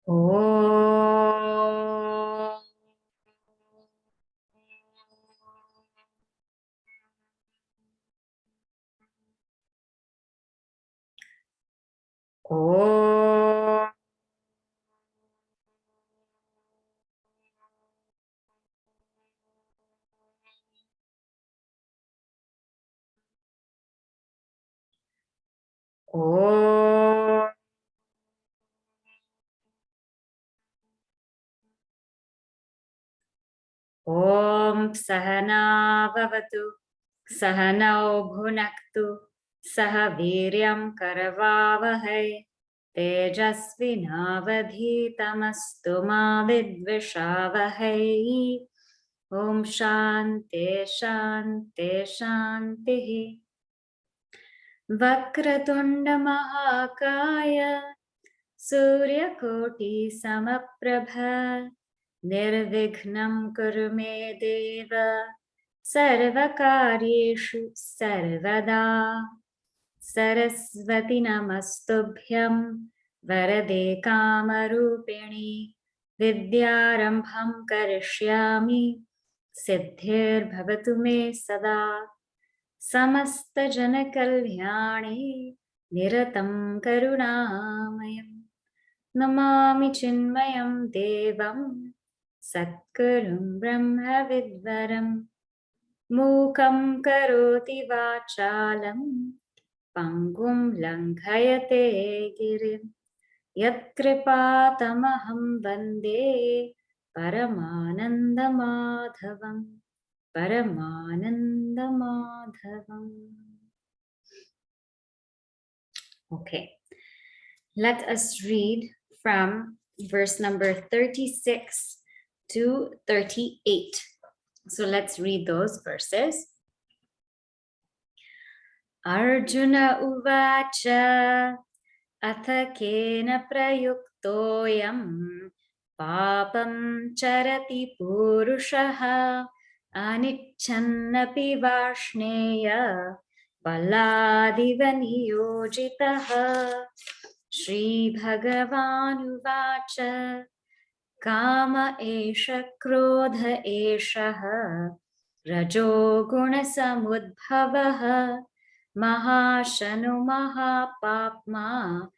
Om. Om. Om. Om Sahana Bhavatu Sahanau Bhunaktu Saha Viryam Karavavahai Tejasvinavadhitamastu ma vidvishavahai. Om Shanti Shanti Shanti. Vakratunda Mahakaya Suryakoti Samaprabha Nirvignam Kuru me Deva Sarvakaryeshu Sarvada. Sarasvati Namastubhyam Varade Kamarupini Vidyarambham Karishyami Siddhir Bhavatu me Sada. Samasta Jana Kalyani Niratam Karunamayam Namami Chinmayam Devam Satgurum Brahma Vidvaram Mukam Karoti Vachalam Pangum Langhayate Girim Yatkripatamaham Vande Paramananda Madhavam Paramananda Madhavam. Okay, let us read from verse number 36 to 38. So let's read those verses. Arjuna uvacha atha kena prayuktoyam papam charati purushaha anichannapi vashneya baladiva niyojitaha. Shri Bhagavan uvacha kama esha krodha eshaha rajo guna samudbhavaha mahashanu mahapapma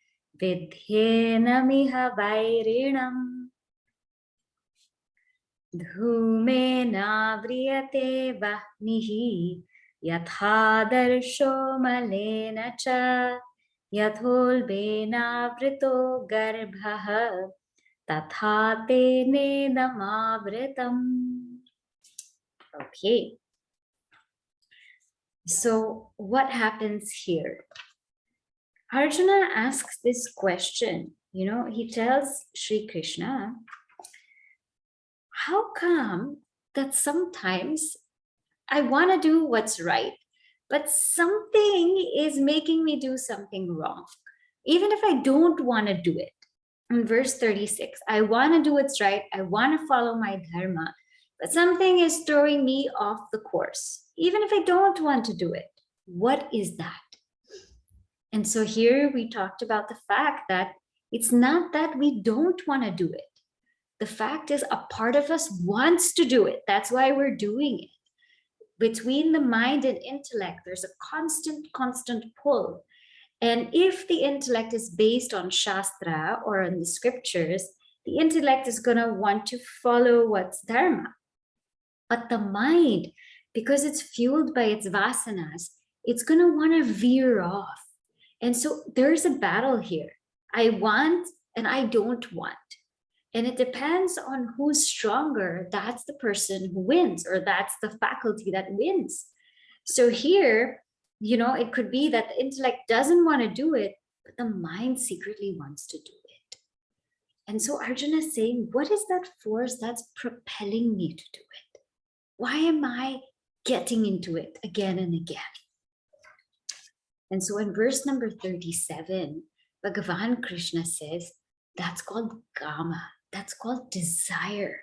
vidhyena miha vairinam dhumena vriyate vahnihi yathadarsho malena cha yatholbena vrito garbhaha tatha tene namavritam. Okay. So what happens here? Arjuna asks this question. He tells Sri Krishna, how come that sometimes I want to do what's right, but something is making me do something wrong, even if I don't want to do it? In verse 36, I want to do what's right, I want to follow my dharma, but something is throwing me off the course, even if I don't want to do it. What is that? And so here we talked about the fact that it's not that we don't want to do it. The fact is, a part of us wants to do it. That's why we're doing it. Between the mind and intellect, there's a constant pull. And if the intellect is based on Shastra or on the scriptures, the intellect is going to want to follow what's dharma. But the mind, because it's fueled by its vasanas, it's going to want to veer off. And so there's a battle here. I want and I don't want. And it depends on who's stronger. That's the person who wins, or that's the faculty that wins. So here, it could be that the intellect doesn't want to do it, but the mind secretly wants to do it. And so Arjuna is saying, what is that force that's propelling me to do it? Why am I getting into it again and again? And so in verse number 37, Bhagavan Krishna says, that's called kama. That's called desire.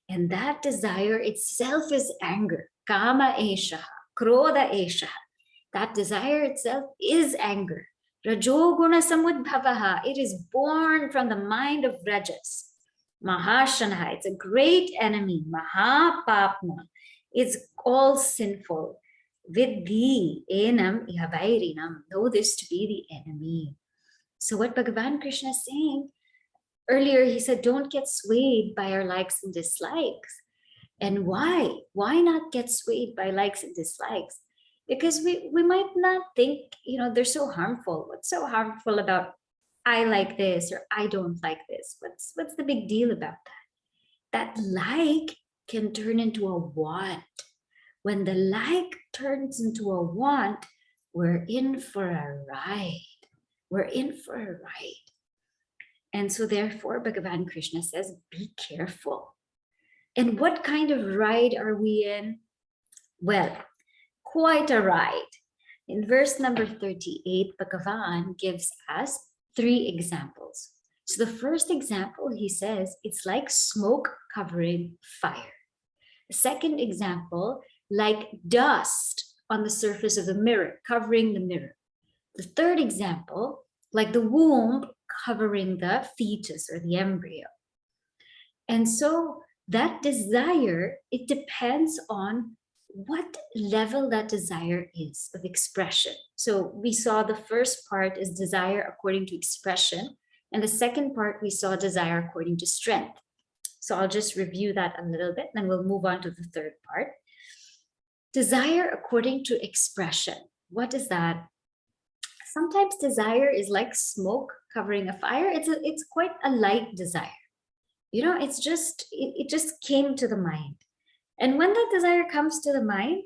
And that desire itself is anger. Kama esha, krodha esha. That desire itself is anger. Rajoguna samudbhavaha, it is born from the mind of Rajas. Mahashanaha, it's a great enemy. Mahapapma, it's all sinful. Vidhi enam ihavairinam, know this to be the enemy. So what Bhagavan Krishna is saying, earlier he said, don't get swayed by our likes and dislikes. And why? Why not get swayed by likes and dislikes? Because we might not think, they're so harmful. What's so harmful about I like this or I don't like this? What's the big deal about that? That like can turn into a want. When the like turns into a want, we're in for a ride. We're in for a ride. And so therefore, Bhagavan Krishna says, be careful. And what kind of ride are we in? Well, quite a ride. In verse number 38, Bhagavan gives us 3 examples. So the first example, he says, it's like smoke covering fire. The second example, like dust on the surface of the mirror, covering the mirror. The third example, like the womb covering the fetus or the embryo. And so that desire, it depends on what level that desire is of expression. So we saw the first part is desire according to expression, and the second part we saw desire according to strength. So I'll just review that a little bit, then we'll move on to the third part. Desire according to expression. What is that? Sometimes desire is like smoke covering a fire. It's quite a light desire. It's just, it just came to the mind. And when that desire comes to the mind,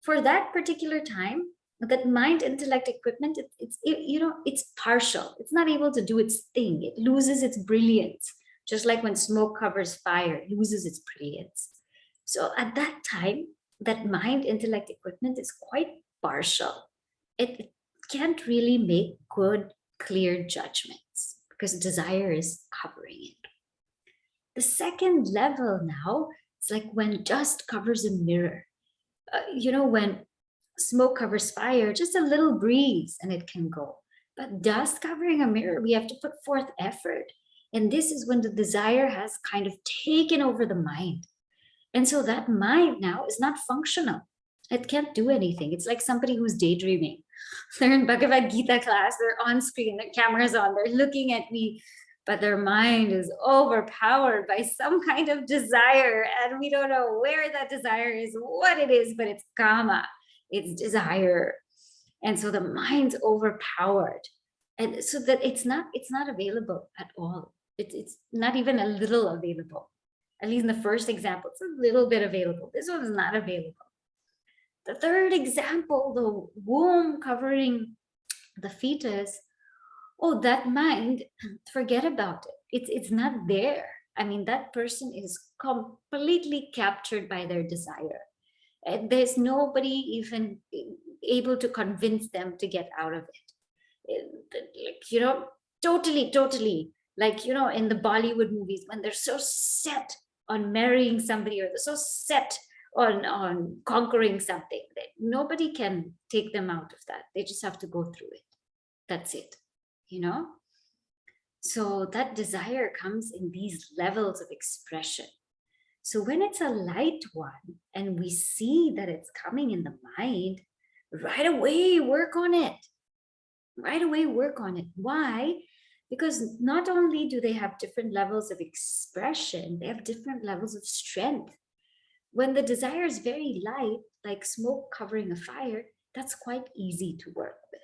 for that particular time, that mind intellect equipment, it's partial. It's not able to do its thing. It loses its brilliance. Just like when smoke covers fire, it loses its brilliance. So at that time, that mind intellect equipment is quite partial. It can't really make good, clear judgments because desire is covering it. The second level now, it's like when dust covers a mirror. When smoke covers fire, just a little breeze and it can go. But dust covering a mirror, we have to put forth effort. And this is when the desire has kind of taken over the mind. And so that mind now is not functional. It can't do anything. It's like somebody who's daydreaming. They're in Bhagavad Gita class, they're on screen, their camera's on, they're looking at me, but their mind is overpowered by some kind of desire. And we don't know where that desire is, what it is, but it's kama, it's desire. And so the mind's overpowered. And so that it's not available at all. It's not even a little available. At least in the first example, it's a little bit available. This one is not available. The third example, the womb covering the fetus, that mind, forget about it. It's not there. I mean, that person is completely captured by their desire. And there's nobody even able to convince them to get out of it. Totally. Like, in the Bollywood movies, when they're so set on marrying somebody or they're so set on conquering something, that nobody can take them out of that. They just have to go through it. That's it. So that desire comes in these levels of expression. So when it's a light one and we see that it's coming in the mind, right away work on it. Why? Because not only do they have different levels of expression, they have different levels of strength. When the desire is very light, like smoke covering a fire, that's quite easy to work with.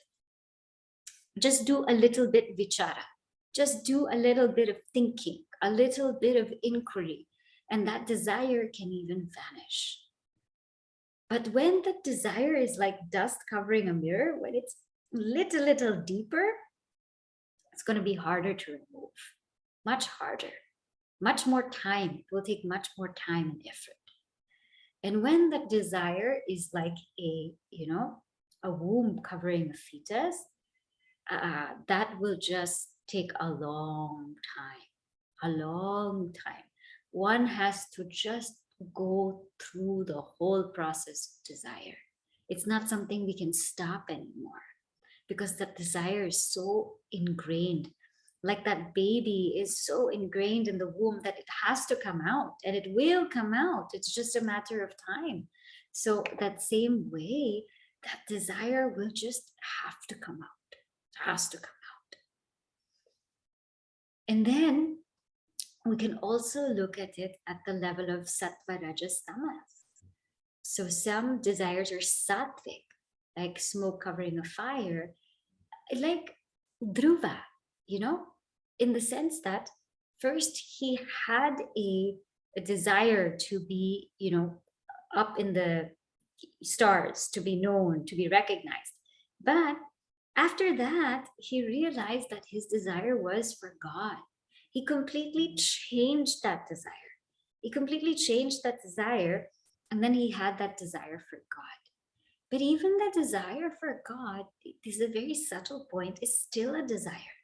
Just do a little bit vichara. Just do a little bit of thinking, a little bit of inquiry, and that desire can even vanish. But when the desire is like dust covering a mirror, when it's lit a little deeper, it's going to be harder to remove. Much harder. Much more time. It will take much more time and effort. And when the desire is like a womb covering a fetus, that will just take a long time. One has to just go through the whole process of desire. It's not something we can stop anymore. because that desire is so ingrained. Like that baby is so ingrained in the womb that it has to come out, and it will come out. It's just a matter of time. So that same way, that desire will just have to come out. It has to come out. And then we can also look at it at the level of sattva, rajas, tamas. So some desires are sattvic, like smoke covering a fire, like Dhruva, in the sense that first he had a desire to be, up in the stars, to be known, to be recognized. But after that, he realized that his desire was for God. He completely changed that desire. He completely changed that desire, and then he had that desire for God. But even the desire for God, this is a very subtle point, is still a desire.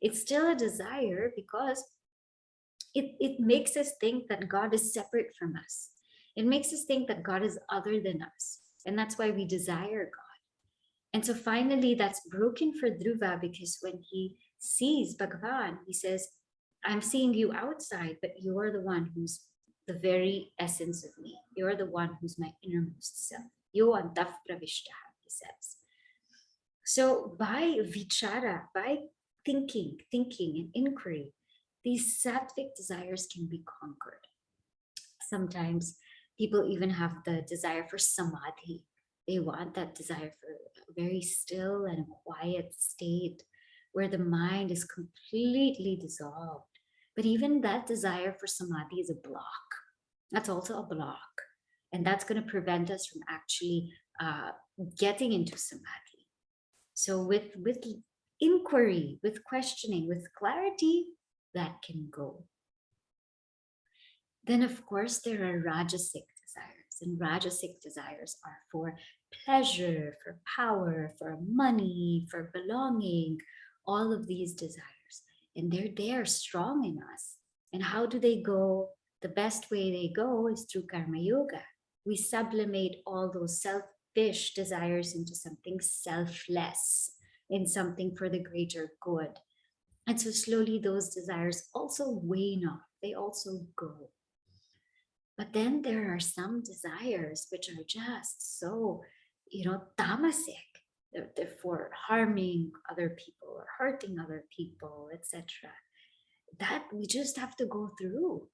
It's still a desire because it makes us think that God is separate from us. It makes us think that God is other than us. And that's why we desire God. And so finally, that's broken for Dhruva, because when he sees Bhagavan, he says, I'm seeing you outside, but you're the one who's the very essence of me. You're the one who's my innermost self. Yo antah pravishtaha, he says. So by vichara, by thinking and inquiry, these sattvic desires can be conquered. Sometimes people even have the desire for samadhi. They want that desire for a very still and quiet state where the mind is completely dissolved. But even that desire for samadhi is a block. That's also a block. And that's going to prevent us from actually getting into samadhi. So with inquiry, with questioning, with clarity, that can go. Then, of course, there are rajasic desires, and rajasic desires are for pleasure, for power, for money, for belonging, all of these desires. And they're there strong in us. And how do they go? The best way they go is through karma yoga. We sublimate all those selfish desires into something selfless, in something for the greater good. And so slowly those desires also wane off, they also go. But then there are some desires which are just so, tamasic. They're for harming other people or hurting other people, etc. That we just have to go through,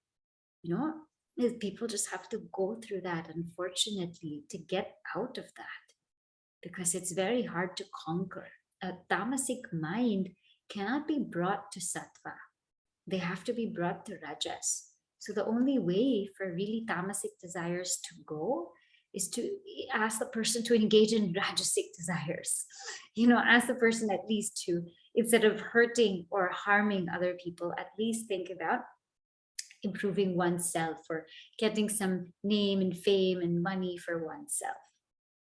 people just have to go through that, unfortunately, to get out of that, because it's very hard to conquer. A tamasic mind cannot be brought to sattva. They have to be brought to rajas. So the only way for really tamasic desires to go is to ask the person to engage in rajasic desires. Ask the person at least to, instead of hurting or harming other people, at least think about improving oneself or getting some name and fame and money for oneself,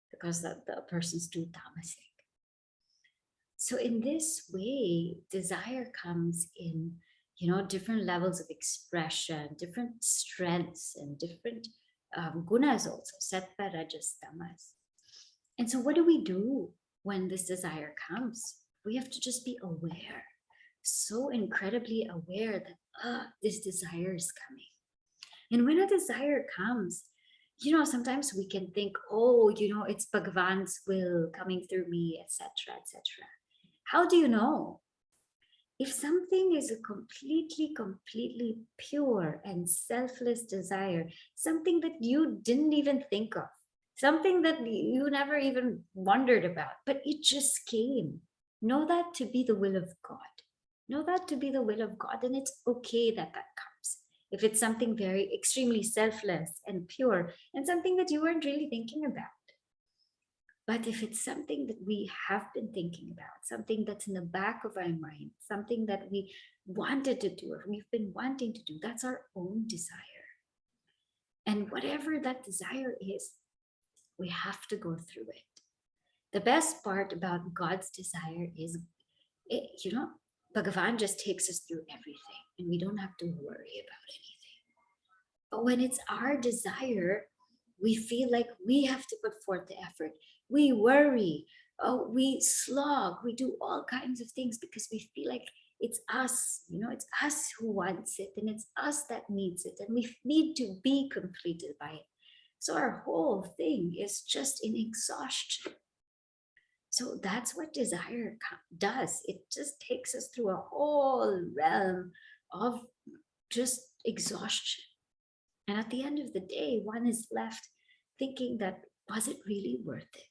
because the person's too tamasic. So in this way, desire comes in, different levels of expression, different strengths, and different gunas also, sattva, rajas, tamas. And so what do we do when this desire comes? We have to just be aware, so incredibly aware that this desire is coming. And when a desire comes, sometimes we can think, oh, it's Bhagavan's will coming through me, etc., etc. How do you know? If something is a completely pure and selfless desire, something that you didn't even think of, something that you never even wondered about, but it just came, know that to be the will of God. Know that to be the will of God, and it's okay that comes. If it's something very extremely selfless and pure and something that you weren't really thinking about. But if it's something that we have been thinking about, something that's in the back of our mind, something that we wanted to do or we've been wanting to do, that's our own desire. And whatever that desire is, we have to go through it. The best part about God's desire is, Bhagavan just takes us through everything and we don't have to worry about anything. But when it's our desire, we feel like we have to put forth the effort. We worry. Oh, we slog, we do all kinds of things because we feel like it's us, it's us who wants it, and it's us that needs it, and we need to be completed by it. So our whole thing is just in exhaustion. So that's what desire does. It just takes us through a whole realm of just exhaustion. And at the end of the day, one is left thinking that, was it really worth it?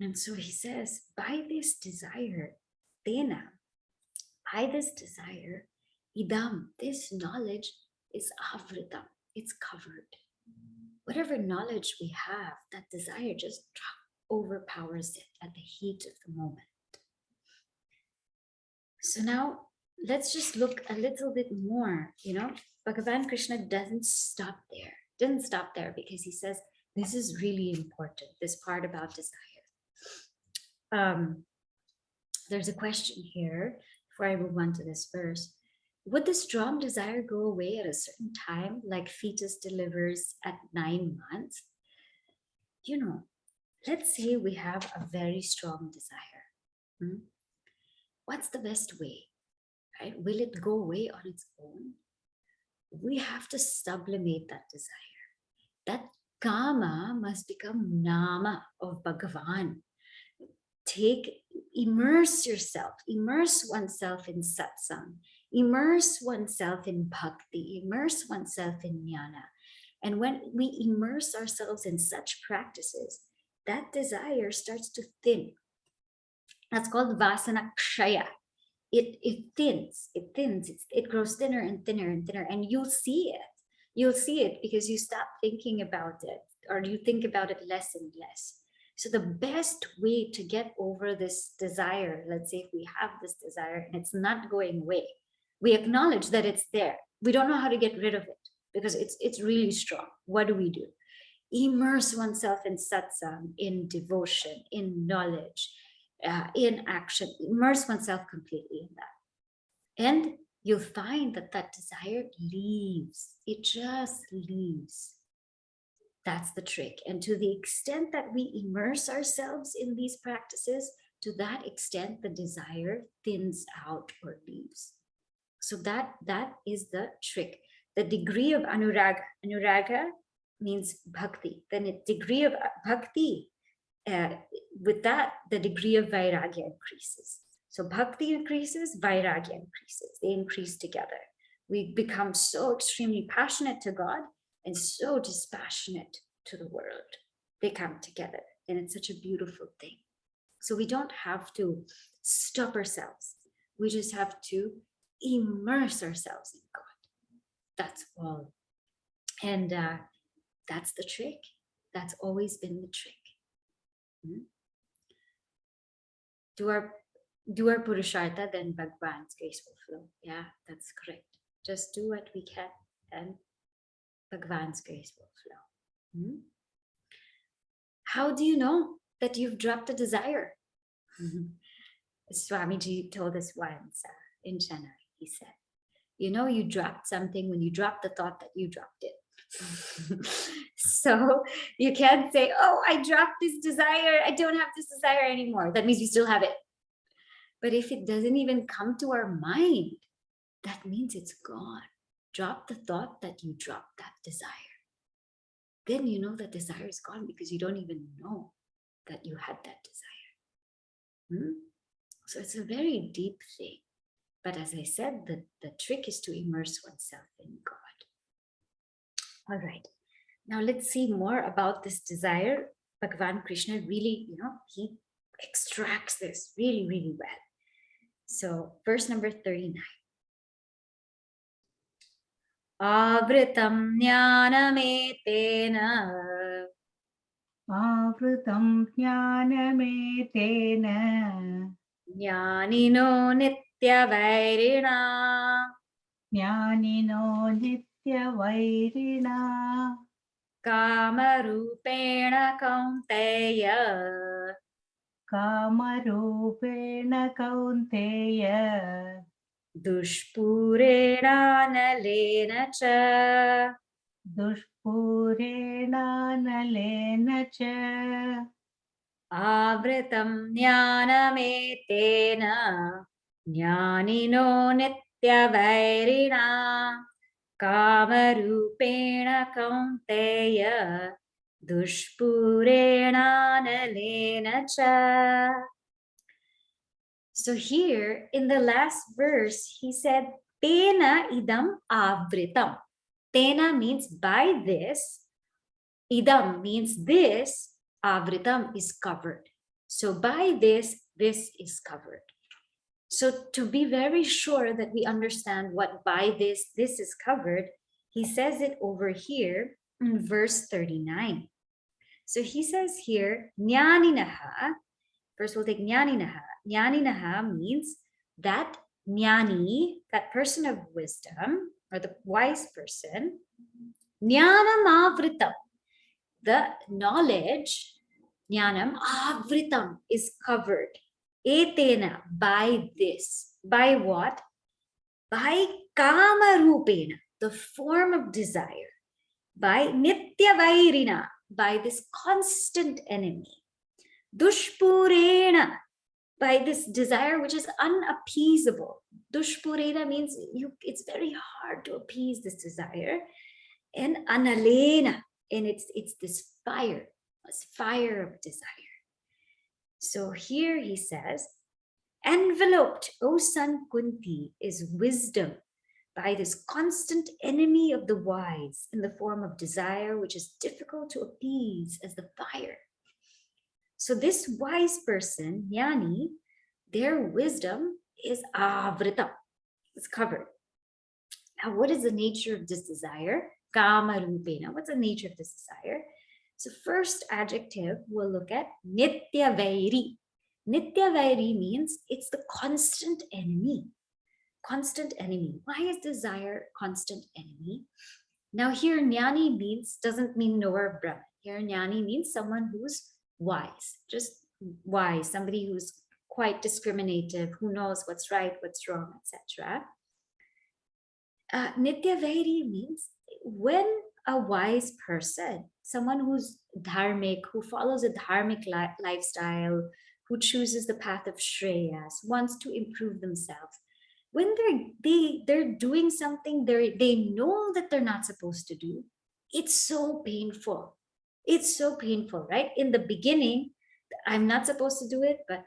And so he says, by this desire, tena, by this desire, idam, this knowledge is avritam, it's covered. Whatever knowledge we have, that desire just overpowers it at the heat of the moment. So now let's just look a little bit more. Bhagavan Krishna doesn't stop there, because he says this is really important, this part about desire. There's a question here before I move on to this verse. Would the strong desire go away at a certain time, like fetus delivers at 9 months? Let's say we have a very strong desire. What's the best way? Right? Will it go away on its own? We have to sublimate that desire. That kama must become nama of Bhagavan. Immerse oneself in satsang, immerse oneself in bhakti, immerse oneself in jnana. And when we immerse ourselves in such practices, that desire starts to thin. That's called vasana kshaya. It thins, it grows thinner and thinner and thinner, and you'll see it because you stop thinking about it, or you think about it less and less. So the best way to get over this desire, let's say if we have this desire and it's not going away, we acknowledge that it's there. We don't know how to get rid of it because it's really strong. What do? Immerse oneself in satsang, in devotion, in knowledge, in action. Immerse oneself completely in that. And you'll find that desire leaves. It just leaves. That's the trick. And to the extent that we immerse ourselves in these practices, to that extent, the desire thins out or leaves. So that is the trick. The degree of anuraga means bhakti. Then the degree of bhakti, with that, the degree of vairagya increases. So bhakti increases, vairagya increases. They increase together. We become so extremely passionate to God and so dispassionate to the world. They come together, and it's such a beautiful thing. So we don't have to stop ourselves. We just have to immerse ourselves in God. That's all. And that's the trick. That's always been the trick. Do our purushartha, then Bhagwan's grace will flow. Yeah, that's correct. Just do what we can, and Bhagwan's grace will flow. How do you know that you've dropped a desire? Swamiji told us once in Chennai, he said, you dropped something when you dropped the thought that you dropped it. So you can't say, oh, I dropped this desire, I don't have this desire anymore. That means you still have it. But if it doesn't even come to our mind, that means it's gone. Drop the thought that you dropped that desire. Then you know that desire is gone because you don't even know that you had that desire. So it's a very deep thing. But as I said, the trick is to immerse oneself in God. All right. Now let's see more about this desire. Bhagavan Krishna really, he extracts this really, really well. So verse number 39. Avritam jnanametena. Avritam jnanametena. Jnanino nityavairina. Jnanino nityavairina. Kamarupena kaunteya. Kamarupena kaunteya. Dushpurena nalena cha. Dushpurena nalena cha. avritam jnanametena jnanino nityavairina kamarupena kaunteya dushpurena nalena cha. So here in the last verse, he said, Tena idam avritam. Tena means by this, idam means this, avritam is covered. So by this is covered. So to be very sure that we understand what by this is covered, he says it over here in verse 39. So he says here, jnaninaha. First we'll take jnaninaha. Jnaninaha means that jnani, that person of wisdom, or the wise person, jnanam avritam, the knowledge, jnanam avritam is covered. Etena, by this. By what? By kama rupena, the form of desire. By nitya vairina, by this constant enemy. Dushpurena, by this desire which is unappeasable. Dushpurena means it's very hard to appease this desire. And analena, and it's this fire of desire. So here he says, enveloped, O son Kunti, is wisdom by this constant enemy of the wise in the form of desire, which is difficult to appease as the fire. So this wise person, jnani, their wisdom is avritam, it's covered. Now, what is the nature of this desire? Kama rupena. What's the nature of this desire? So first adjective, we'll look at nitya vairi. Nitya vairi means it's the constant enemy. Constant enemy. Why is desire constant enemy? Now here, jnani doesn't mean knower of Brahman. Here, jnani means someone who's wise, just wise, somebody who's quite discriminative, who knows what's right, what's wrong, etc. Nitya vairi means when a wise person, someone who's dharmic, who follows a dharmic lifestyle, who chooses the path of shreyas, wants to improve themselves, when they're doing something they know that they're not supposed to do, it's so painful. It's so painful, right? In the beginning, I'm not supposed to do it, but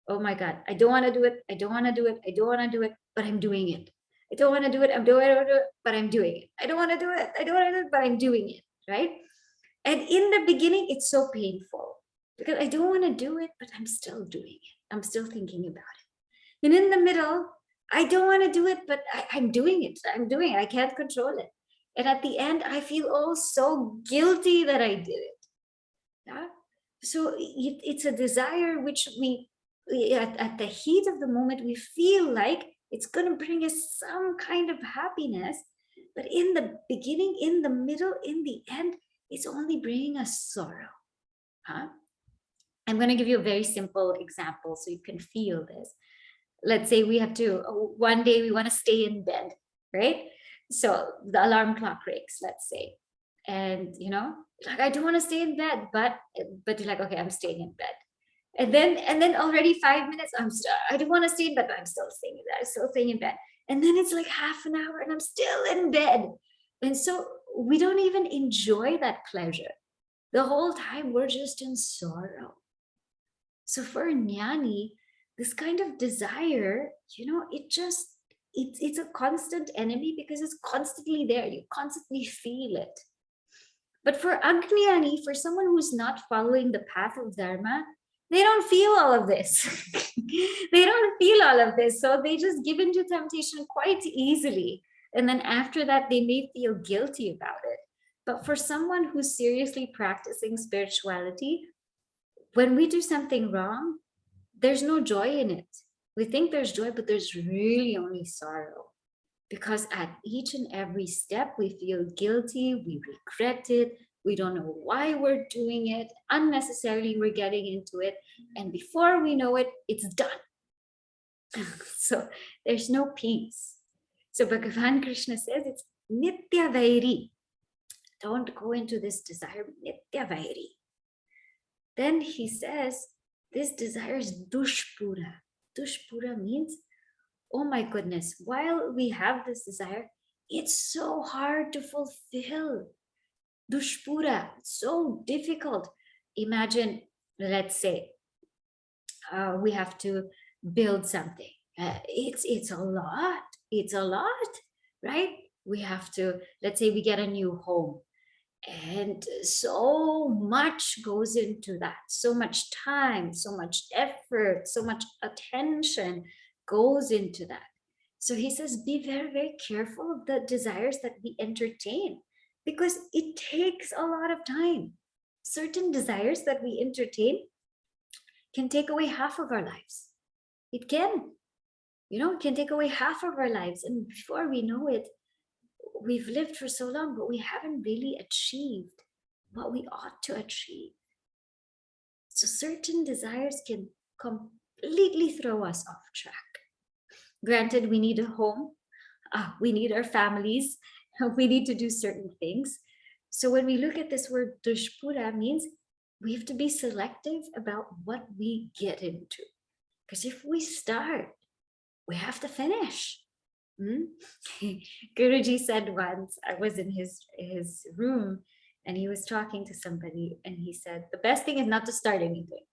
oh my God, I don't want to do it. I don't want to do it. I don't want to do it, but I'm doing it. I don't want to do it. I'm doing it, but I'm doing it. I don't want to do it. I don't want to do it, but I'm doing it, right? And in the beginning, it's so painful because I don't want to do it, but I'm still doing it. I'm still thinking about it. And in the middle, I don't want to do it, but I'm doing it. I'm doing it. I can't control it. And at the end, I feel oh so guilty that I did it. Yeah? So it's a desire which we, at the heat of the moment, we feel like it's going to bring us some kind of happiness. But in the beginning, in the middle, in the end, it's only bringing us sorrow. Huh? I'm going to give you a very simple example so you can feel this. Let's say we have to, one day we want to stay in bed, right? So the alarm clock rings, let's say. And, like, I don't want to stay in bed, but you're like, okay, I'm staying in bed. And then already 5 minutes, I don't want to stay in bed, but I'm still staying in bed. I'm still staying in bed. And then it's like half an hour and I'm still in bed. And so we don't even enjoy that pleasure. The whole time we're just in sorrow. So for jnani, this kind of desire, it's a constant enemy because it's constantly there. You constantly feel it. But for ajnani, for someone who's not following the path of dharma, they don't feel all of this. They don't feel all of this. So they just give into temptation quite easily. And then after that, they may feel guilty about it. But for someone who's seriously practicing spirituality, when we do something wrong, there's no joy in it. We think there's joy, but there's really only sorrow. Because at each and every step, we feel guilty, we regret it, we don't know why we're doing it, unnecessarily we're getting into it, and before we know it, it's done. So there's no peace. So Bhagavan Krishna says it's nitya vairi. Don't go into this desire, nitya vairi. Then he says, This desire is dushpura. Dushpura means, oh my goodness, while we have this desire, it's so hard to fulfill. Dushpura, so difficult. Imagine, let's say, we have to build something. It's a lot. It's a lot, right? We have to, let's say we get a new home, and so much goes into that. So much time, so much effort, so much attention goes into that. So he says, be very, very careful of the desires that we entertain, because it takes a lot of time. Certain desires that we entertain can take away half of our lives. It can, it can take away half of our lives. And before we know it, we've lived for so long, but we haven't really achieved what we ought to achieve. So certain desires can completely throw us off track. Granted, we need a home, we need our families, we need to do certain things. So when we look at this word dushpura, means we have to be selective about what we get into. Because if we start, we have to finish. Guruji said once, I was in his room and he was talking to somebody, and he said, the best thing is not to start anything.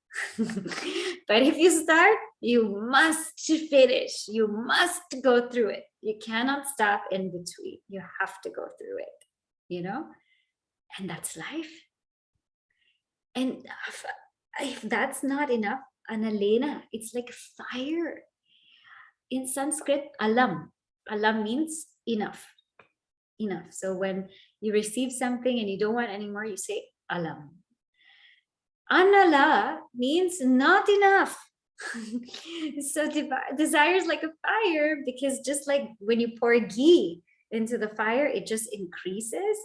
But if you start, you must finish. You must go through it. You cannot stop in between. You have to go through it, and that's life. And if that's not enough, analena, it's like fire. In Sanskrit, alam means enough. So when you receive something and you don't want anymore, you say alam. Anala means not enough. So desire is like a fire, because just like when you pour ghee into the fire, it just increases.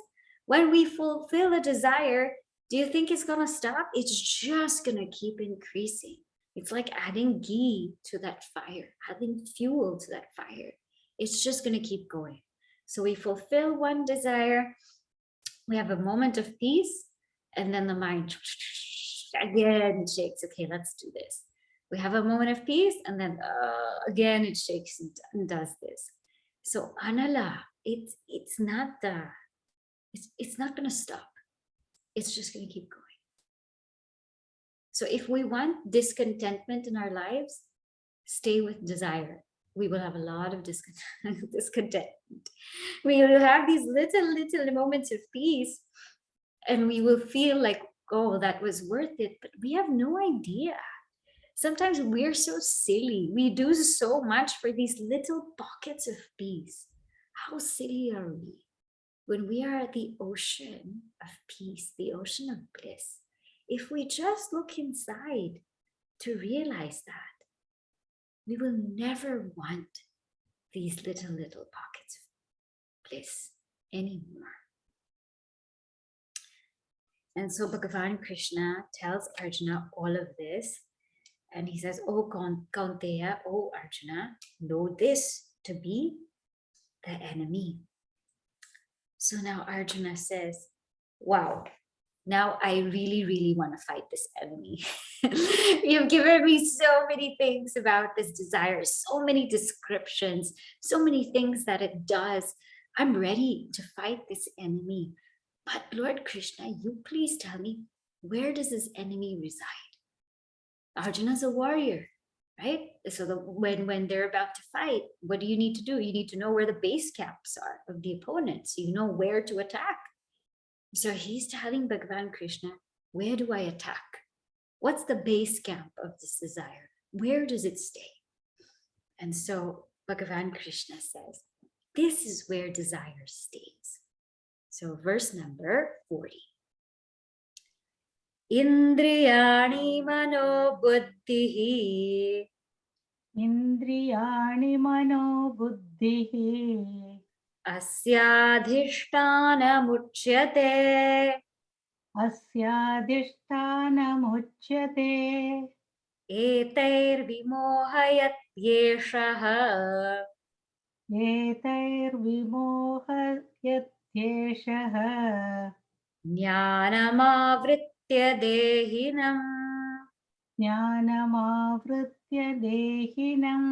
When we fulfill a desire, do you think it's going to stop? It's just going to keep increasing. It's like adding ghee to that fire, adding fuel to that fire. It's just going to keep going. So we fulfill one desire, we have a moment of peace, and then the mind again shakes. Okay, let's do this. We have a moment of peace, and then again it shakes and does this. So anala, it's not going to stop. It's just going to keep going. So if we want discontentment in our lives, stay with desire. We will have a lot of discontent. We will have these little moments of peace, and we will feel like, oh, that was worth it. But we have no idea. Sometimes we're so silly. We do so much for these little pockets of peace. How silly are we when we are at the ocean of peace, the ocean of bliss? If we just look inside to realize that, we will never want these little pockets of bliss anymore. And so Bhagavan Krishna tells Arjuna all of this. And he says, oh Kaunteya, oh Arjuna, know this to be the enemy. So now Arjuna says, wow, now I really want to fight this enemy. You've given me so many things about this desire, so many descriptions, so many things that it does. I'm ready to fight this enemy. But Lord Krishna, you please tell me, where does this enemy reside? Arjuna's a warrior, right? So when they're about to fight, what do you need to do? You need to know where the base camps are of the opponent, so you know where to attack. So he's telling Bhagavan Krishna, where do I attack? What's the base camp of this desire? Where does it stay? And so Bhagavan Krishna says, this is where desire stays. So verse number 40. Indriyani mano buddhihi. Indriyani mano buddhihi. Asyadhishtanamuchyate. Asyadhishtanamuchyate. Etairvimohayatyeshah. Etairvimohayatyeshah. Jnanamavritya dehinam. ज्ञानमावृत्य देहिनम्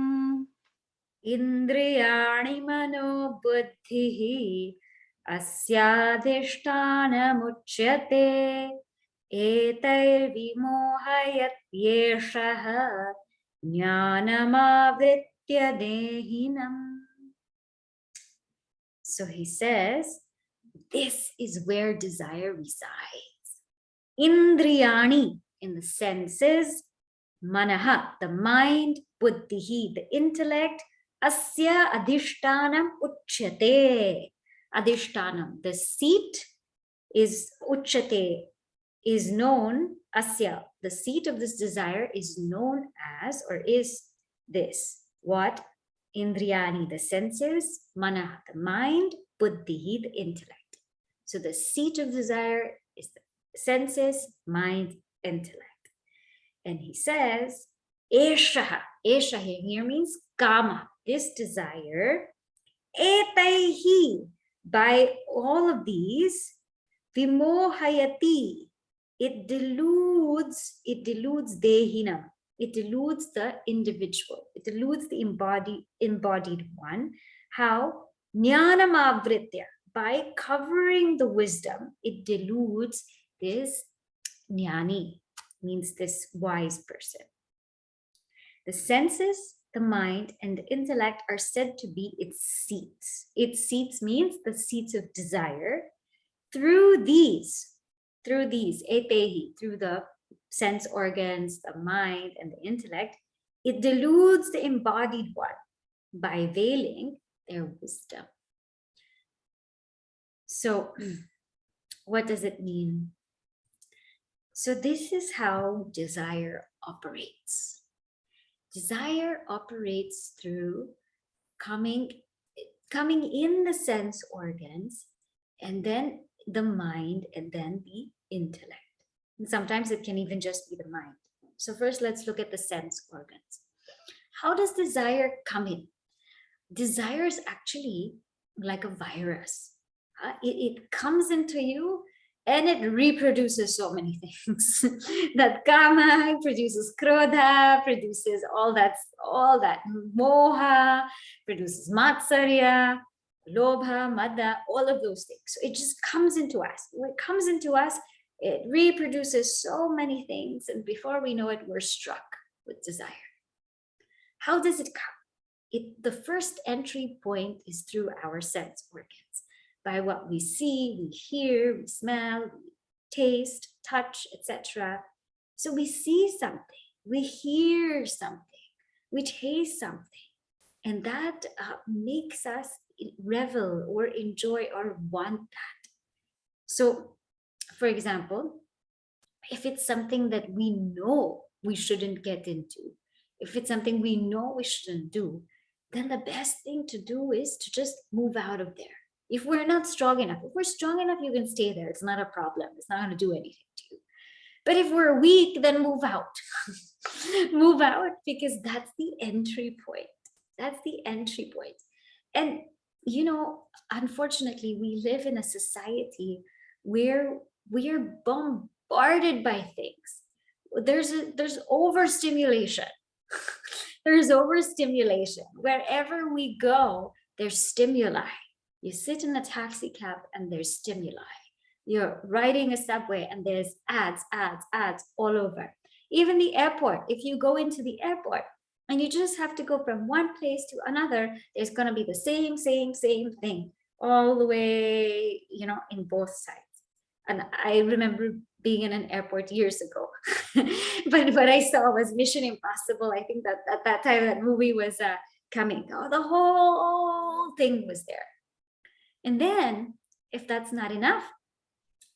Indriyani mano buddhihi asyadhishthanamuchyate etair vimohayatyeshaha jnanamavritya dehinam. So he says, this is where desire resides. Indriyani, in the senses, manaha, the mind, buddhihi, the intellect, asya adhishtanam uchyate. Adhishtanam, the seat is uchyate, is known, asya, the seat of this desire is known as, or is this. What? Indriyani, the senses, manaha, the mind, buddhihi, the intellect. So the seat of desire is the senses, mind, intellect. And he says, Eshaha, Esha here means kama, this desire, etaihi, by all of these, vimohayati, it deludes dehinam, it deludes the individual, it deludes the embodied one. How? Jnanamavritya, by covering the wisdom, it deludes this jnani, means this wise person. The senses, the mind, and the intellect are said to be its seats. Its seats means the seats of desire. Through these, etehi, through the sense organs, the mind, and the intellect, it deludes the embodied one by veiling their wisdom. So, what does it mean? So this is how desire operates. Desire operates through coming in the sense organs, and then the mind, and then the intellect. And sometimes it can even just be the mind. So first, let's look at the sense organs. How does desire come in? Desire is actually like a virus. It comes into you and it reproduces so many things. That kama produces krodha, produces all that moha, produces matsarya, lobha, madha, all of those things. So it just comes into us. When it comes into us, it reproduces so many things, and before we know it, we're struck with desire. How does it come? The first entry point is through our sense organs, by what we see, we hear, we smell, we taste, touch, etc. So we see something, we hear something, we taste something, and that makes us revel or enjoy or want that. So, for example, if it's something that we know we shouldn't get into, if it's something we know we shouldn't do, then the best thing to do is to just move out of there. If we're not strong enough, if we're strong enough, you can stay there. It's not a problem. It's not going to do anything to you. But if we're weak, then move out. Move out, because that's the entry point. That's the entry point. And, unfortunately, we live in a society where we are bombarded by things. There's overstimulation. There's overstimulation. Wherever we go, there's stimuli. You sit in a taxi cab and there's stimuli. You're riding a subway and there's ads all over. Even the airport, if you go into the airport and you just have to go from one place to another, there's going to be the same thing all the way, in both sides. And I remember being in an airport years ago, but what I saw was Mission Impossible. I think that at that time that movie was coming. Oh, the whole thing was there. And then, if that's not enough,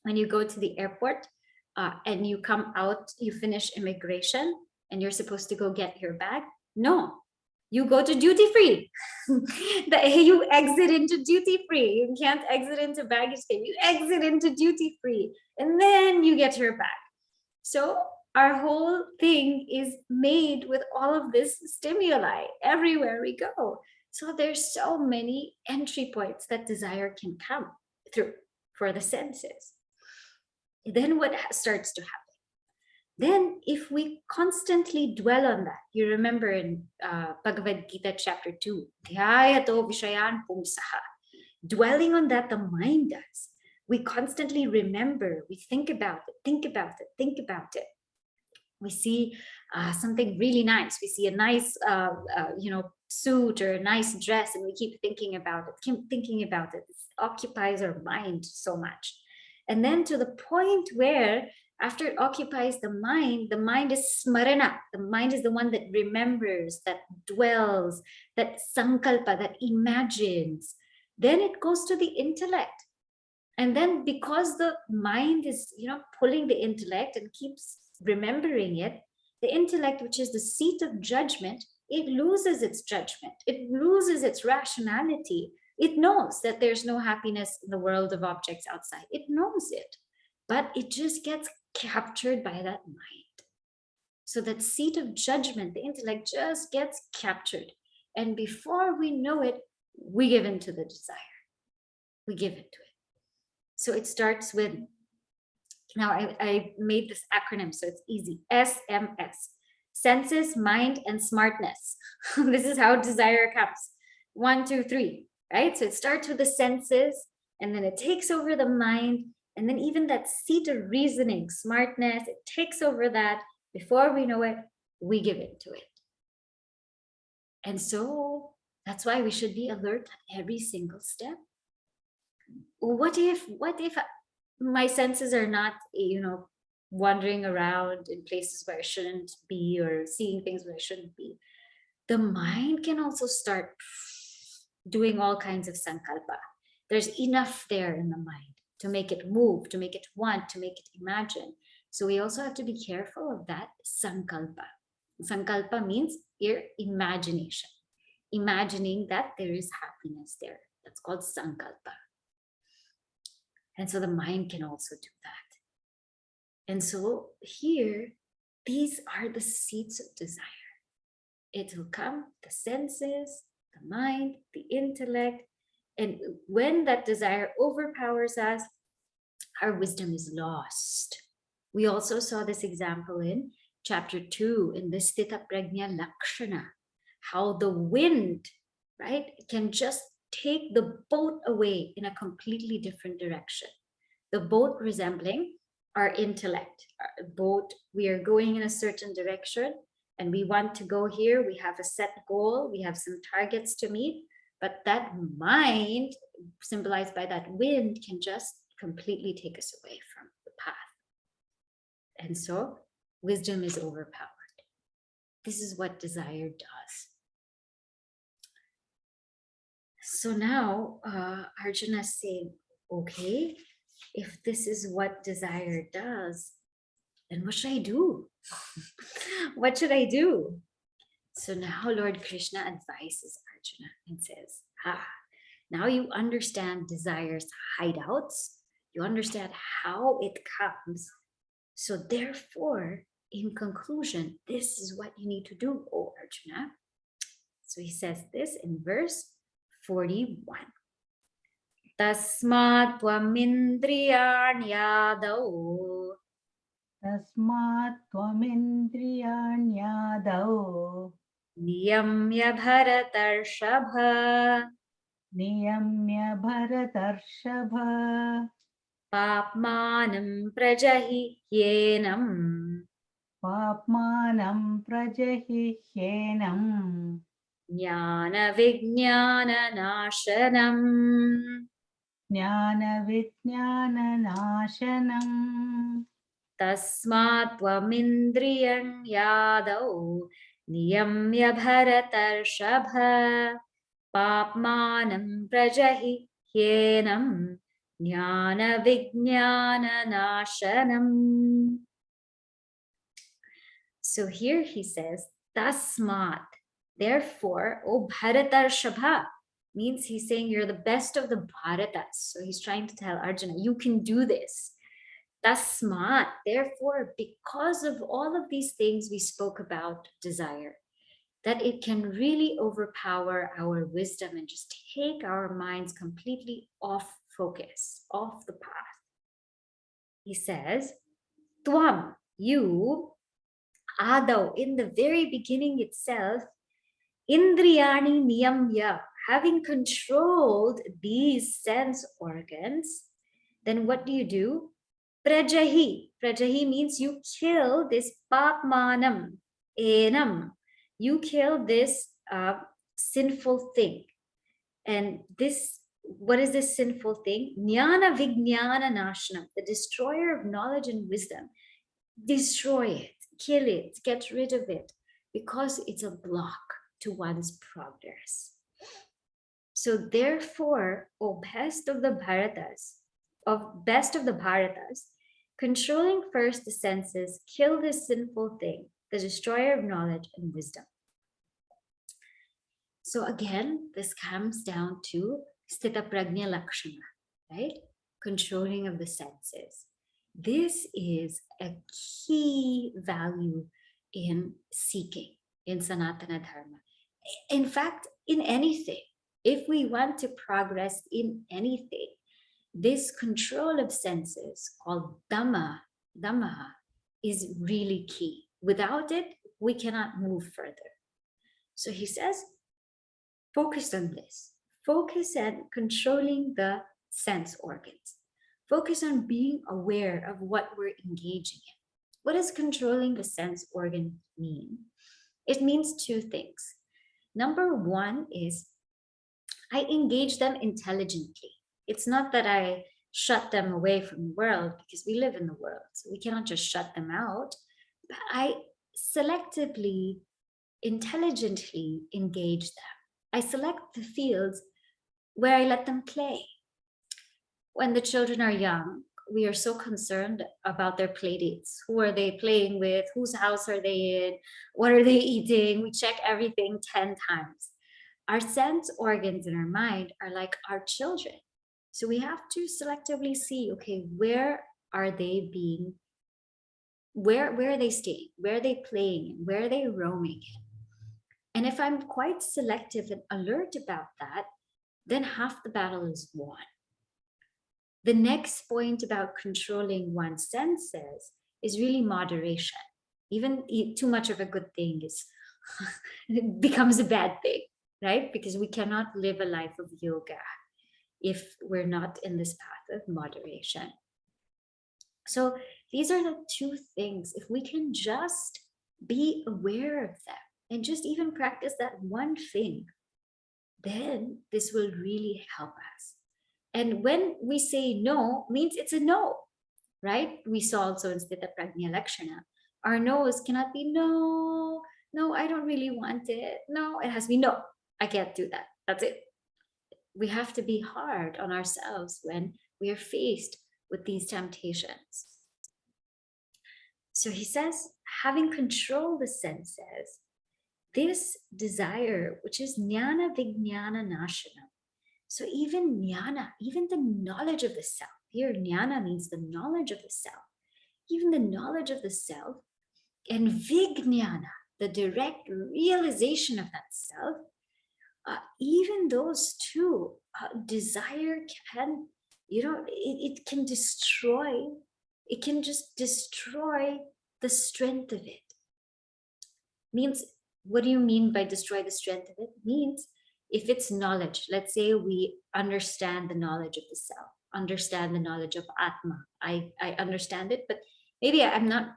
when you go to the airport and you come out, you finish immigration and you're supposed to go get your bag. No, you go to duty free. You exit into duty free. You can't exit into baggage claim. You exit into duty free, and then you get your bag. So our whole thing is made with all of this stimuli everywhere we go. So there's so many entry points that desire can come through for the senses. Then what starts to happen? Then if we constantly dwell on that, you remember in Bhagavad Gita chapter 2, dhyayato vishayan pumsaha, dwelling on that the mind does. We constantly remember, we think about it, think about it, think about it. We see something really nice. We see a nice, suit or a nice dress, and we keep thinking about it, keep thinking about it. It occupies our mind so much. And then to the point where after it occupies the mind is smarana. The mind is the one that remembers, that dwells, that sankalpa, that imagines. Then it goes to the intellect. And then because the mind is, pulling the intellect and keeps remembering it, the intellect, which is the seat of judgment, it loses its judgment. It loses its rationality. It knows that there's no happiness in the world of objects outside. It knows it, but it just gets captured by that mind. So that seat of judgment, the intellect just gets captured. And before we know it, we give in to the desire. We give into it. So it starts with, now I made this acronym so it's easy, SMS, senses, mind, and smartness. This is how desire comes. 1, 2, 3, right? So it starts with the senses, and then it takes over the mind, and then even that seat of reasoning, smartness, it takes over that. Before we know it, we give into it. And so that's why we should be alert at every single step. What if my senses are not, wandering around in places where I shouldn't be, or seeing things where I shouldn't be? The mind can also start doing all kinds of sankalpa. There's enough there in the mind to make it move, to make it want, to make it imagine. So we also have to be careful of that sankalpa. Sankalpa means your imagination, imagining that there is happiness there. That's called sankalpa. And so the mind can also do that. And so here, these are the seats of desire. It will come, the senses, the mind, the intellect. And when that desire overpowers us, our wisdom is lost. We also saw this example in chapter 2 in the Sthita Prajna Lakshana, how the wind, right, can just take the boat away in a completely different direction. The boat resembling our intellect. Our boat, we are going in a certain direction and we want to go here. We have a set goal. We have some targets to meet, but that mind, symbolized by that wind, can just completely take us away from the path. And so wisdom is overpowered. This is what desire does. So now Arjuna is saying, okay, if this is what desire does, then what should I do? What should I do? So now Lord Krishna advises Arjuna and says, now you understand desire's hideouts. You understand how it comes. So therefore, in conclusion, this is what you need to do, O Arjuna. So he says this in verse 41. Tasmat tvamindriyanyadau. Tasmat tvamindriyanyadau. Niyamya bharatarshava. Niyamya bharatarshava. Papmanam prajahihyenam. Papmanam prajahihyenam. Jnana vijnana nashanam. Jnana vijnana nashanam. Tasmat tvamindriyan yadau. Niyamya bharatarshava. Papmanam prajahihyenam. Jnana vijnana nashanam. So here he says, Tasmat, therefore, O Bharatarshava, means he's saying you're the best of the Bharatas. So he's trying to tell Arjuna, you can do this. Tasmat, therefore, because of all of these things we spoke about desire, that it can really overpower our wisdom and just take our minds completely off focus, off the path. He says, Tvam, you, Adav, in the very beginning itself, Indriyani niyamya, having controlled these sense organs, then what do? Prajahi. Prajahi means you kill this papmanam, enam. You kill this sinful thing. And this, what is this sinful thing? Jnana vijnana nashanam, the destroyer of knowledge and wisdom. Destroy it, kill it, get rid of it, because it's a block to one's progress. So therefore, O best of the Bharatas, controlling first the senses, kill this sinful thing, the destroyer of knowledge and wisdom. So again, this comes down to sthita prajna lakshana, right? Controlling of the senses. This is a key value in seeking, in Sanatana Dharma. In fact, in anything, if we want to progress in anything, this control of senses called dhamma, is really key. Without it, we cannot move further. So he says, focus on this. Focus on controlling the sense organs. Focus on being aware of what we're engaging in. What does controlling the sense organ mean? It means two things. Number one is I engage them intelligently. It's not that I shut them away from the world, because we live in the world, so we cannot just shut them out. But I selectively, intelligently engage them. I select the fields where I let them play. When the children are young, we are so concerned about their play dates. Who are they playing with? Whose house are they in? What are they eating? We check everything 10 times. Our sense organs in our mind are like our children. So we have to selectively see, okay, where are they being, where are they staying? Where are they playing? Where are they roaming in? And if I'm quite selective and alert about that, then half the battle is won. The next point about controlling one's senses is really moderation. Even too much of a good thing is it becomes a bad thing, right? Because we cannot live a life of yoga if we're not in this path of moderation. So these are the two things. If we can just be aware of them and just even practice that one thing, then this will really help us. And when we say no, means it's a no, right? We saw also in Sthita Prajna Lakshana, our no's cannot be no, I don't really want it. No, it has to be no, I can't do that. That's it. We have to be hard on ourselves when we are faced with these temptations. So he says, having controlled the senses, this desire, which is jnana vijnana nashanam. So even jnana, even the knowledge of the self, here jnana means the knowledge of the self, even the knowledge of the self, and vijnana, the direct realization of that self, even those two, desire can, it can destroy, it can just destroy the strength of it. Means, what do you mean by destroy the strength of it? Means if it's knowledge, let's say we understand the knowledge of the self, understand the knowledge of Atma. I understand it, but maybe I'm not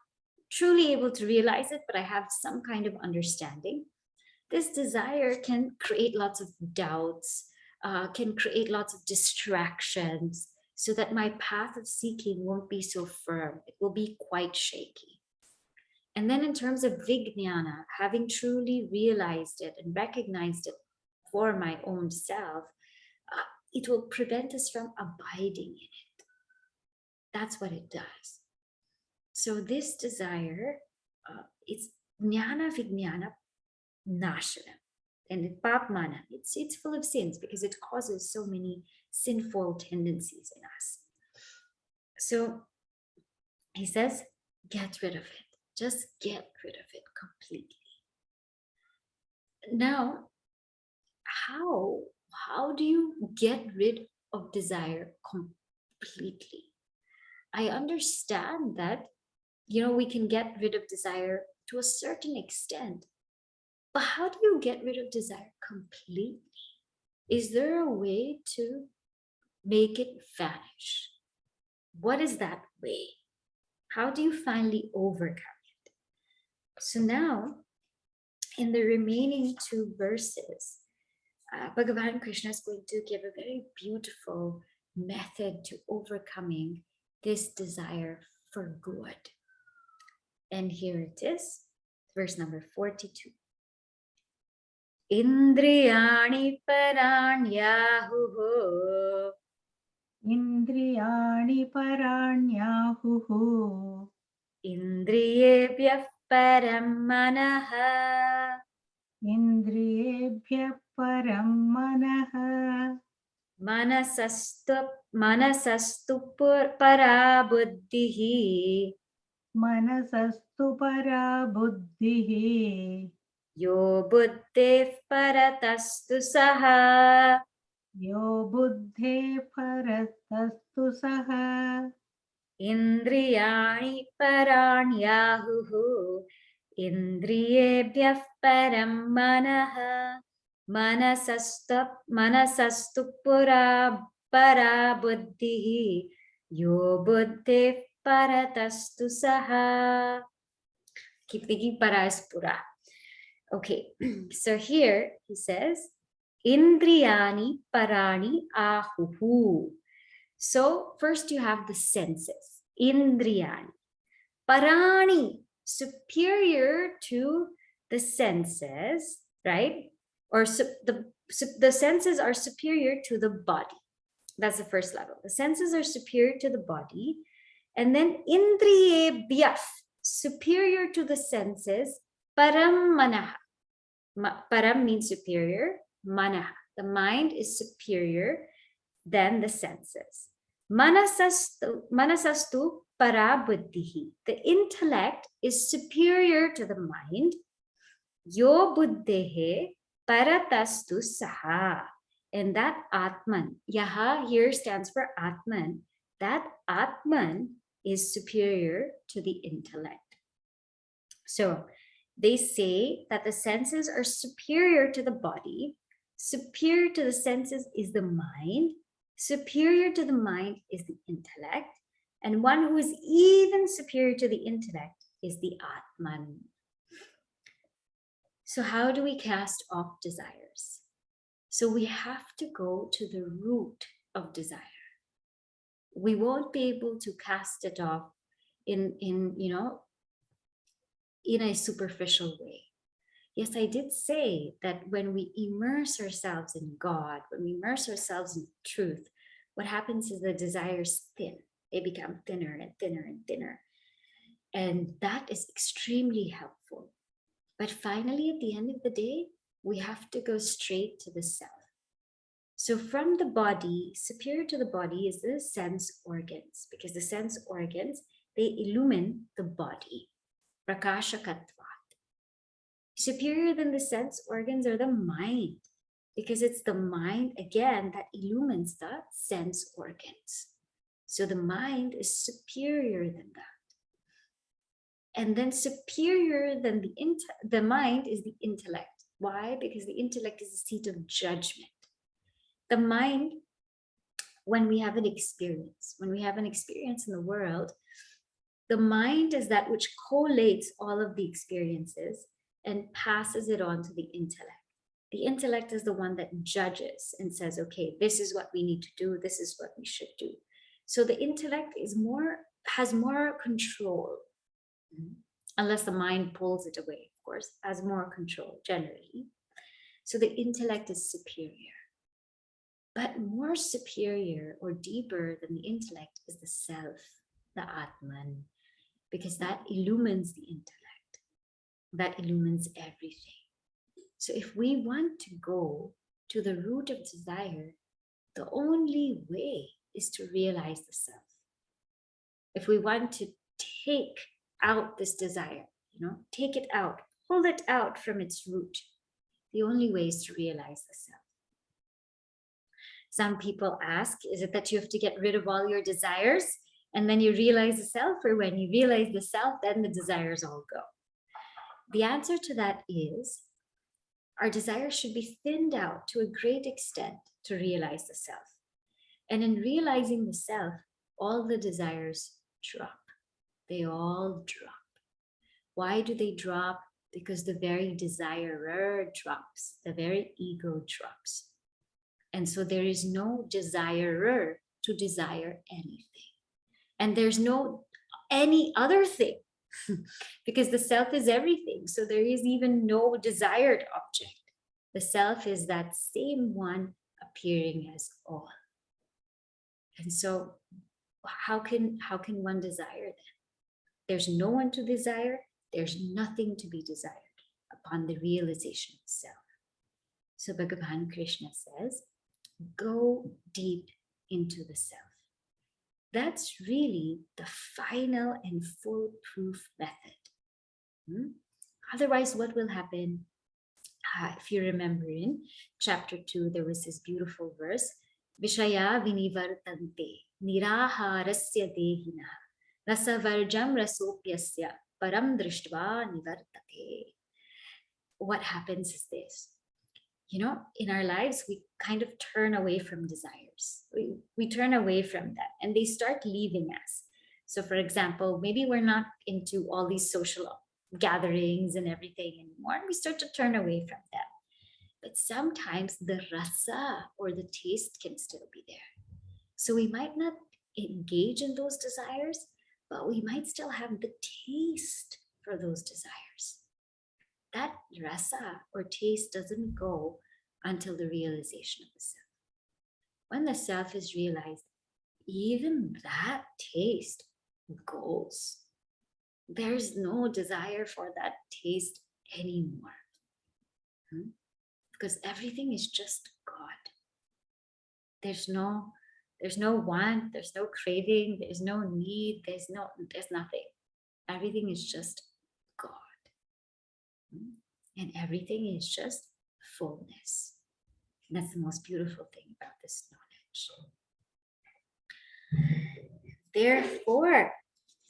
truly able to realize it, but I have some kind of understanding. This desire can create lots of doubts, can create lots of distractions, so that my path of seeking won't be so firm. It will be quite shaky. And then in terms of vijnana, having truly realized it and recognized it for my own self, it will prevent us from abiding in it. That's what it does. So this desire, it's jnana vijnana nashanam. And papmana, it's full of sins because it causes so many sinful tendencies in us. So he says, get rid of it. Just get rid of it completely. Now, how do you get rid of desire completely? I understand that We can get rid of desire to a certain extent. But how do you get rid of desire completely? Is there a way to make it vanish? What is that way? How do you finally overcome it? So now, in the remaining 2 verses, Bhagavan Krishna is going to give a very beautiful method to overcoming this desire for good. And here it is, verse number 42. Indriyani paranyahuho. Indriyani paranyahuhu. Indriyebhyah param manaha. Indriyebhyah param manaha. Manasastu para buddhihi. Manasastu para buddhihi. Yo buddhe paratastu saha. Yo buddhe paratastu saha. Indriyani paranyahuhu. Indriyebhyah param manaha. Manasastu para buddhihi. Yo buddhe paratastu saha. Keep thinking para is pura. Okay, so here he says, Indriyani parani ahuhu. So first you have the senses, Indriyani. Parani, superior to the senses, right? Or the senses are superior to the body. That's the first level. The senses are superior to the body. And then indriyebhyah, superior to the senses, param manaha. Param means superior, manaha. The mind is superior than the senses. Manasastu para buddhihi. The intellect is superior to the mind. Yo buddhehe paratastu saha. And that Atman, Yaha here stands for Atman. That Atman is superior to the intellect. So they say that the senses are superior to the body. Superior to the senses is the mind. Superior to the mind is the intellect. And one who is even superior to the intellect is the Atman. So how do we cast off desires? So we have to go to the root of desire. We won't be able to cast it off in a superficial way. Yes, I did say that when we immerse ourselves in God, when we immerse ourselves in truth, what happens is the desires thin. They become thinner and thinner and thinner. And that is extremely helpful. But finally, at the end of the day, we have to go straight to the self. So from the body, superior to the body is the sense organs, because the sense organs, they illumine the body. Prakashakatvat. Superior than the sense organs are the mind, because it's the mind, again, that illumines the sense organs. So the mind is superior than that. And then superior than the mind is the intellect. Why? Because the intellect is the seat of judgment. The mind, when we have an experience in the world, the mind is that which collates all of the experiences and passes it on to the intellect. The intellect is the one that judges and says, okay, this is what we need to do. This is what we should do. So the intellect has more control, unless the mind pulls it away, of course, has more control generally. So the intellect is superior. But more superior or deeper than the intellect is the self, the Atman, because that illumines the intellect, that illumines everything. So if we want to go to the root of desire, the only way is to realize the self. If we want to take out this desire, take it out, pull it out from its root, the only way is to realize the self. Some people ask, is it that you have to get rid of all your desires And then you realize the self, or when you realize the self, then the desires all go. The answer to that is our desires should be thinned out to a great extent to realize the self. And in realizing the self, all the desires drop. They all drop. Why do they drop? Because the very desirer drops, the very ego drops. And so there is no desirer to desire anything. And there's no any other thing because the self is everything. So there is even no desired object. The self is that same one appearing as all. And so how can one desire then? There's no one to desire. There's nothing to be desired upon the realization of self. So Bhagavan Krishna says, go deep into the self. That's really the final and foolproof method. Otherwise, what will happen? If you remember in chapter 2, there was this beautiful verse, Vishaya vinivartante niraharasya dehina rasavarjam rasopyasya param drishtva nivartate. What happens is this. In our lives, we kind of turn away from desires. We turn away from them and they start leaving us. So for example, maybe we're not into all these social gatherings and everything anymore, and we start to turn away from them. But sometimes the rasa, or the taste, can still be there. So we might not engage in those desires, but we might still have the taste for those desires. That rasa or taste doesn't go until the realization of the self. When the self is realized, even that taste goes. There's no desire for that taste anymore. Because everything is just God. There's no want, there's no craving, there's no need, there's nothing. Everything is just God. And everything is just fullness. And that's the most beautiful thing about this knowledge. Therefore,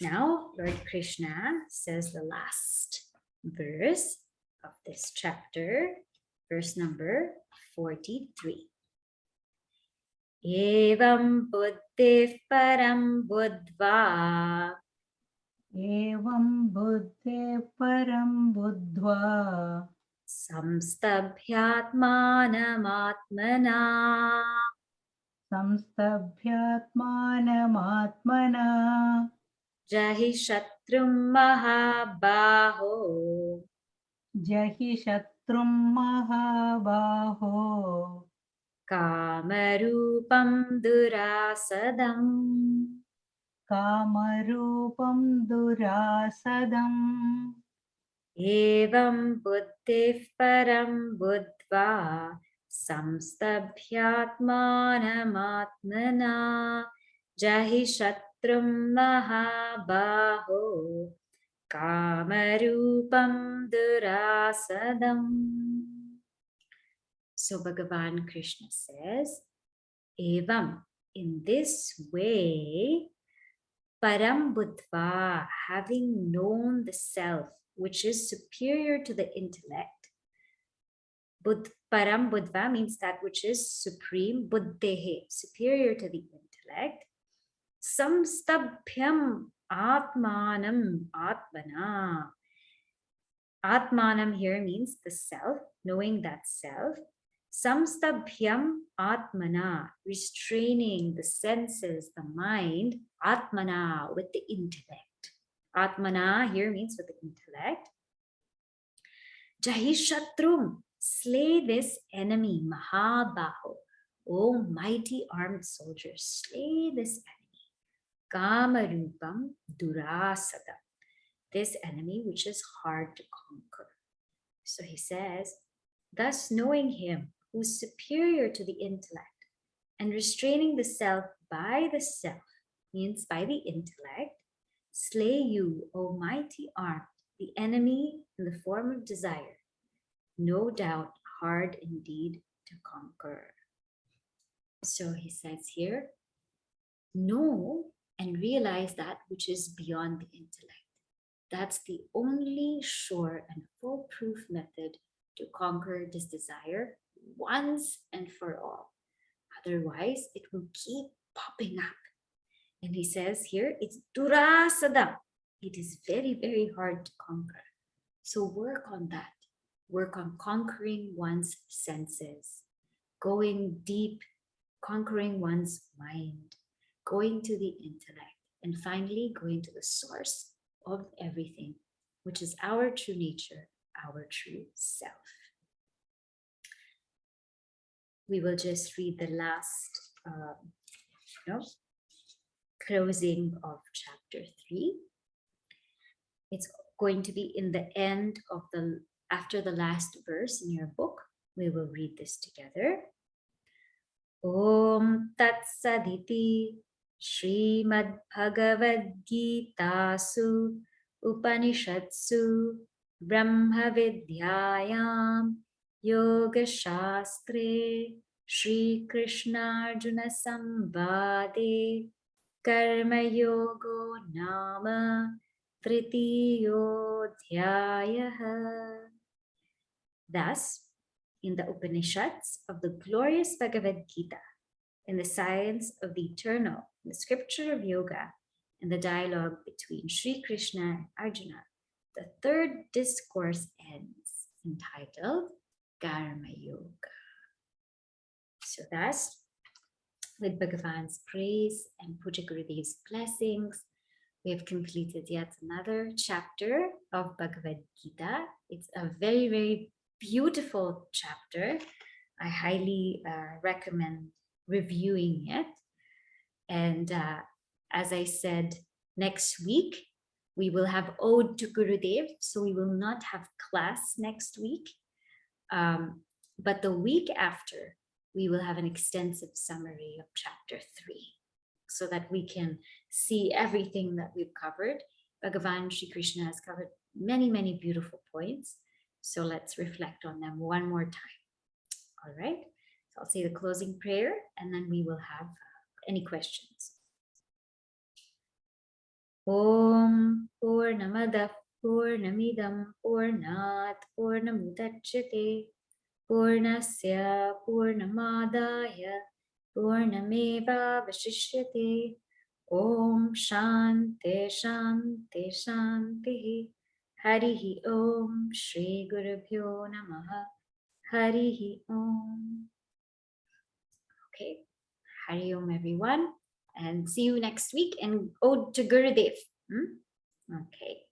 now Lord Krishna says the last verse of this chapter, verse number 43. Evam buddhi param buddhva. Evam buddhe param buddhva. Samstabhyatmanamatmana. Samstabhyatmanamatmana. Jahi shatrum mahabaho. Jahi shatrum mahabaho. Kamarupam durasadam. Kamarupam durasadam. Evam buddhi param buddhva. Samstabhyatmanamatmana. Jahi shatrum mahabaho. Kamarupam durasadam. So Bhagavan Krishna says, Evam, in this way, param buddhva, having known the self, which is superior to the intellect. Param buddhva means that which is supreme, buddhehe, superior to the intellect. Samstabhyam atmanam atmana. Atmanam here means the self, knowing that self. Samstabhyam atmana, restraining the senses, the mind, atmana, with the intellect. Atmana here means with the intellect. Jahi shatrum, slay this enemy, mahabaho, O mighty armed soldiers, slay this enemy. Kamarupam durasada, this enemy which is hard to conquer. So he says, thus knowing him who's superior to the intellect and restraining the self by the self, means by the intellect, slay you, O mighty armed, the enemy in the form of desire, no doubt hard indeed to conquer. So he says here, know and realize that which is beyond the intellect. That's the only sure and foolproof method to conquer this desire once and for all. Otherwise, it will keep popping up. And he says here, it's durasada. It is very, very hard to conquer. So work on that. Work on conquering one's senses, going deep, conquering one's mind, going to the intellect, and finally going to the source of everything, which is our true nature, our true self. We will just read the last closing of chapter 3. It's going to be in the end of after the last verse in your book. We will read this together. Om Tat Saditi Srimad Bhagavad Gitasu Upanishatsu Brahma Vidyayam Yoga Shastre Shri Krishna Arjuna Samvade Karma Yogo Nama Tritiyodhyayaha. Thus, in the Upanishads of the glorious Bhagavad Gita, in the science of the eternal, in the scripture of yoga, and the dialogue between Sri Krishna and Arjuna, the third discourse ends, entitled Karma Yoga. So thus, with Bhagavan's praise and Puja Gurudev's blessings, we have completed yet another chapter of Bhagavad Gita. It's a very, very beautiful chapter. I highly recommend reviewing it. And as I said, next week, we will have Ode to Gurudev. So we will not have class next week. But the week after, we will have an extensive summary of chapter 3 so that we can see everything that we've covered. Bhagavan Shri Krishna has covered many, many beautiful points. So let's reflect on them one more time. All right. So I'll say the closing prayer and then we will have any questions. Om Purnamada Purnamidam Purnat Purnamudachyate Purnasya Purnamadaya Purnameva Vashishyate. Om Shanti Shanti Shanti. Harihi Om Shri Gurubhyo Namaha. Harihi Om. Okay. Hari Om, everyone. And see you next week. And Ode to Gurudev. Okay.